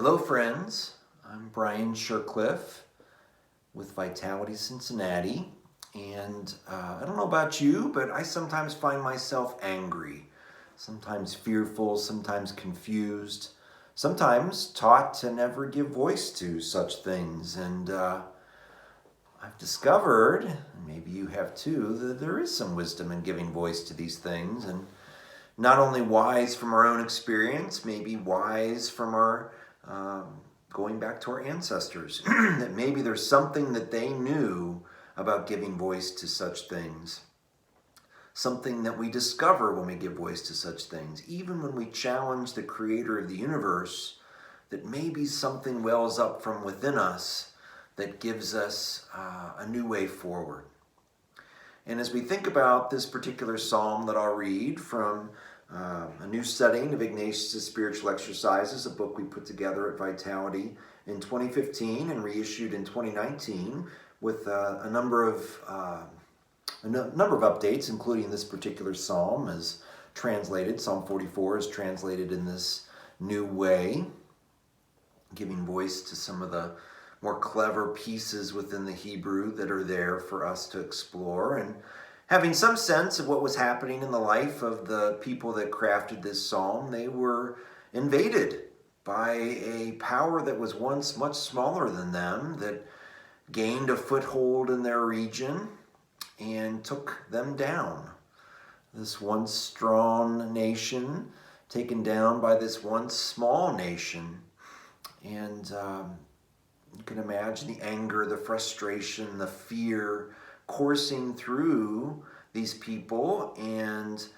Hello friends, I'm Brian Shercliffe with Vitality Cincinnati, and I don't know about you, but I sometimes find myself angry, sometimes fearful, sometimes confused, sometimes taught to never give voice to such things, and I've discovered, and maybe you have too, that there is some wisdom in giving voice to these things, and not only wise from our own experience, maybe wise from our going back to our ancestors, that maybe there's something that they knew about giving voice to such things. Something that we discover when we give voice to such things, even when we challenge the creator of the universe, that maybe something wells up from within us that gives us a new way forward. And as we think about this particular psalm that I'll read from a new studying of Ignatius' Spiritual Exercises, a book we put together at Vitality in 2015 and reissued in 2019 with a number of updates, including this particular psalm is translated. Psalm 44 is translated in this new way, giving voice to some of the more clever pieces within the Hebrew that are there for us to explore, and having some sense of what was happening in the life of the people that crafted this psalm. They were invaded by a power that was once much smaller than them, that gained a foothold in their region and took them down. This once strong nation taken down by this once small nation. And you can imagine the anger, the frustration, the fear coursing through these people, and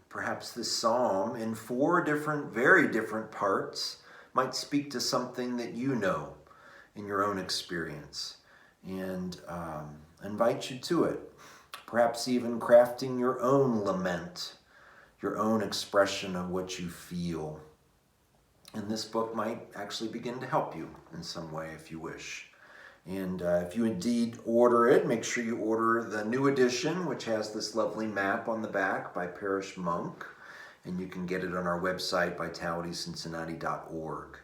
perhaps this psalm in four different, very different parts might speak to something that you know in your own experience, and invite you to it. Perhaps even crafting your own lament, your own expression of what you feel. And this book might actually begin to help you in some way if you wish. And if you indeed order it, make sure you order the new edition, which has this lovely map on the back by Parish Monk. And you can get it on our website, vitalitycincinnati.org,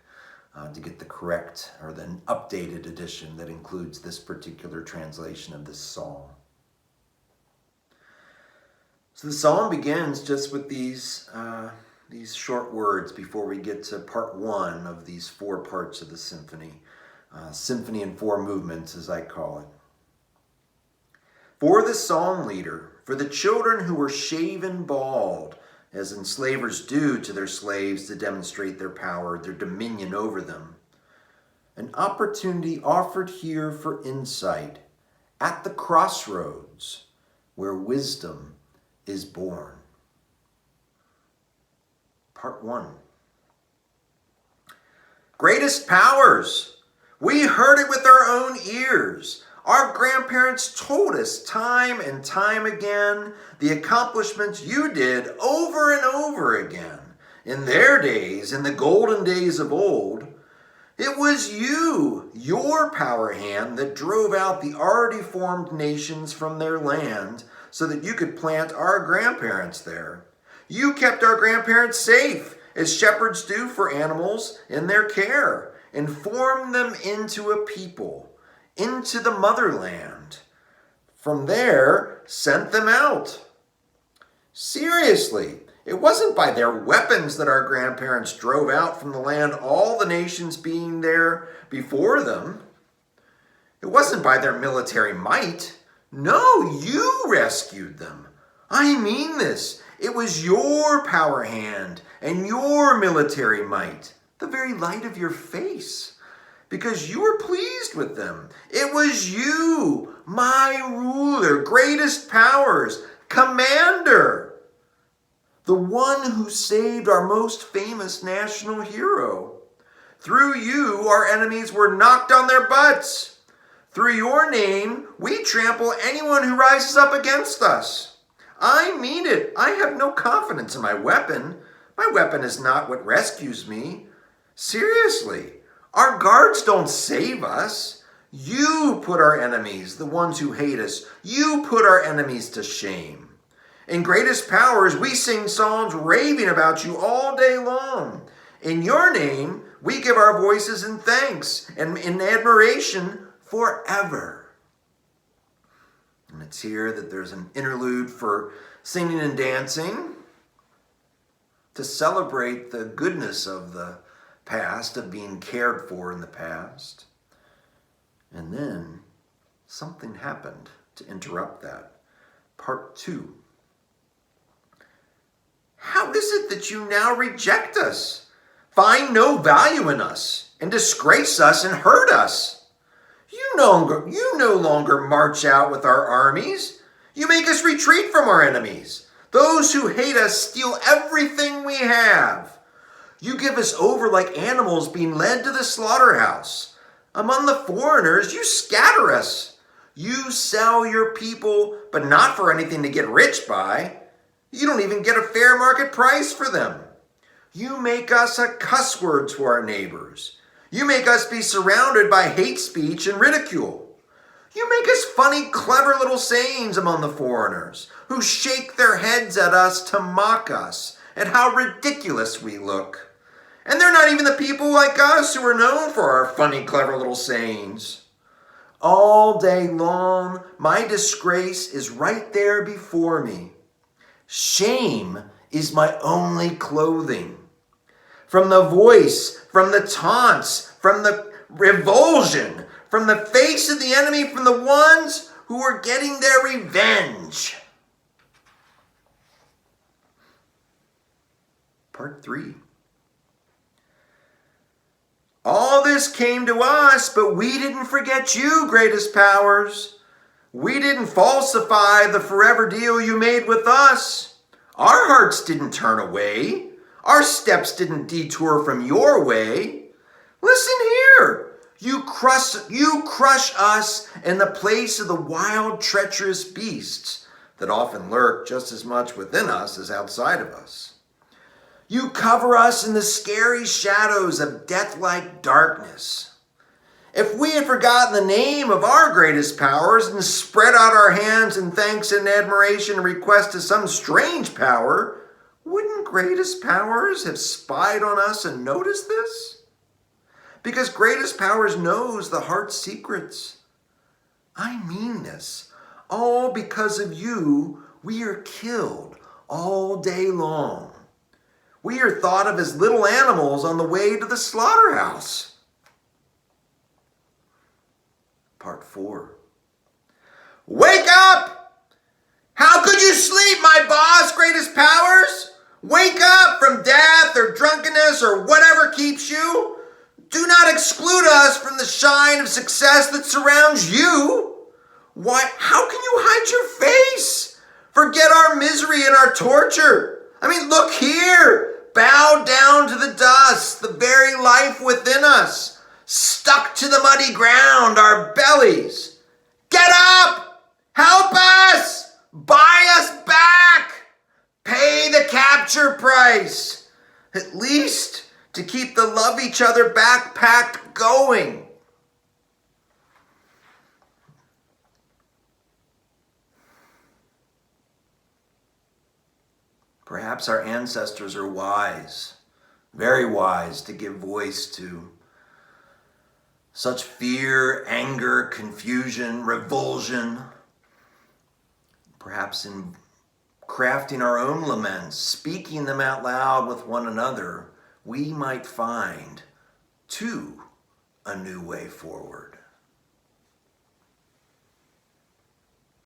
to get the correct or the updated edition that includes this particular translation of this psalm. So the psalm begins just with these short words before we get to part one of these four parts of the symphony. Symphony in four movements, as I call it. For the psalm leader, for the children who were shaven bald, as enslavers do to their slaves to demonstrate their power, their dominion over them. An opportunity offered here for insight at the crossroads where wisdom is born. Part one. Greatest powers! We heard it with our own ears. Our grandparents told us time and time again the accomplishments you did over and over again. In their days, in the golden days of old, it was you, your power hand, that drove out the already formed nations from their land so that you could plant our grandparents there. You kept our grandparents safe, as shepherds do for animals in their care, and formed them into a people, into the motherland. From there, sent them out. Seriously, it wasn't by their weapons that our grandparents drove out from the land, all the nations being there before them. It wasn't by their military might. No, you rescued them. I mean this. It was your power hand and your military might, the very light of your face, because you were pleased with them. It was you, my ruler, greatest powers, commander, the one who saved our most famous national hero. Through you, our enemies were knocked on their butts. Through your name, we trample anyone who rises up against us. I mean it. I have no confidence in my weapon. My weapon is not what rescues me. Seriously, our guards don't save us. You put our enemies, the ones who hate us, you put our enemies to shame. In greatest powers, we sing psalms raving about you all day long. In your name, We give our voices in thanks and in admiration forever. And it's here that there's an interlude for singing and dancing to celebrate the goodness of the past, of being cared for in the past. And then something happened to interrupt that. Part 2. How is it that you now reject us, find no value in us, and disgrace us and hurt us? You no longer march out with our armies. You make us retreat from our enemies. Those who hate us steal everything we have. You give us over like animals being led to the slaughterhouse. Among the foreigners, you scatter us. You sell your people, but not for anything to get rich by. You don't even get a fair market price for them. You make us a cuss word to our neighbors. You make us be surrounded by hate speech and ridicule. You make us funny, clever little sayings among the foreigners who shake their heads at us to mock us at how ridiculous we look. And they're not even the people like us who are known for our funny, clever little sayings. All day long, my disgrace is right there before me. Shame is my only clothing. From the voice, from the taunts, from the revulsion, from the face of the enemy, from the ones who are getting their revenge. Part 3. All this came to us, but we didn't forget you, greatest powers. We didn't falsify the forever deal you made with us. Our hearts didn't turn away. Our steps didn't detour from your way. Listen here. You crush us in the place of the wild, treacherous beasts that often lurk just as much within us as outside of us. You cover us in the scary shadows of death-like darkness. If we had forgotten the name of our greatest powers and spread out our hands in thanks and admiration and request to some strange power, wouldn't greatest powers have spied on us and noticed this? Because greatest powers knows the heart's secrets. I mean this. All because of you, we are killed all day long. We are thought of as little animals on the way to the slaughterhouse. Part 4. Wake up! How could you sleep, my boss, greatest powers? Wake up from death or drunkenness or whatever keeps you. Do not exclude us from the shine of success that surrounds you. Why, how can you hide your face? Forget our misery and our torture. I mean, look here. Bow down to the dust, the very life within us. Stuck to the muddy ground, our bellies. Get up! Help us! Buy us back! Pay the capture price. At least to keep the love each other backpack going. Perhaps our ancestors are wise, very wise, to give voice to such fear, anger, confusion, revulsion. Perhaps in crafting our own laments, speaking them out loud with one another, we might find, too, a new way forward.